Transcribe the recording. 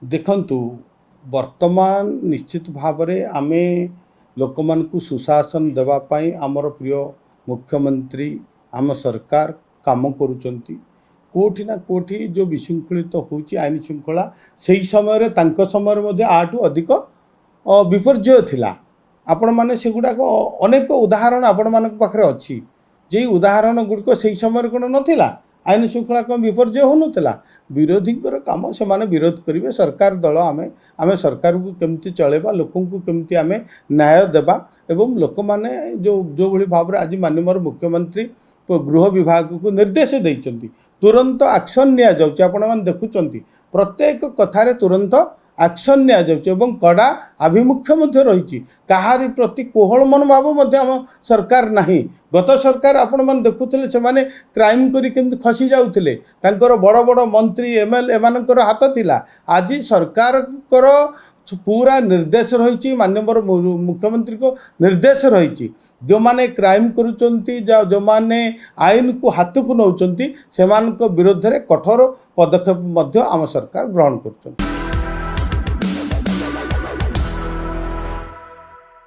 देखंतु वर्तमान निश्चित भाव में आमे लोक मानकु सुशासन देवाई आमर प्रिय मुख्यमंत्री आम सरकार काम करुचंती कोठी ना कोठी जो विशृंखलित होची आईन श्रृंखला सही समय समय आठू अधिक विपर्जय थिला आपण माने सेगुड़ाक अनेक उदाहरण आपण मान पाखे अच्छी जे उदाहरण गुड़िक से समय कौन नाला आईन श्रृंखला कौन विपर्जय हो नाला विरोधी काम से माने विरोध करेंगे सरकार दल आम आम सरकार को केमती चलेबा लोक केमती आम न्याय देबा एवं लोक माने जो भली भाव आज माननीय मुख्यमंत्री गृह विभाग को निर्देश देइचंती तुरंत एक्शन निया जाउची आपण मान देखुचंती प्रत्येक कथारे तुरंत एक्शन निया जाउची एवं कड़ा आभिमुख्य मध्य रही कहारी प्रति कोहल मनोभाव मध्य आम सरकार नहीं गत सरकार आपण मान देखुथिले से माने क्राइम करी केमती खसी जाउथिले तांकर बड़ बड़ मंत्री एमएलए एमानकर हाथ थिला आज सरकार पूरा निर्देश रही माननीय मुख्यमंत्री को निर्देश रही जो माने क्राइम करुचंती जो माने आईन को हाथ को नौचंती से विरोध में कठोर पदक्षेप आम सरकार ग्रहण करुचंती।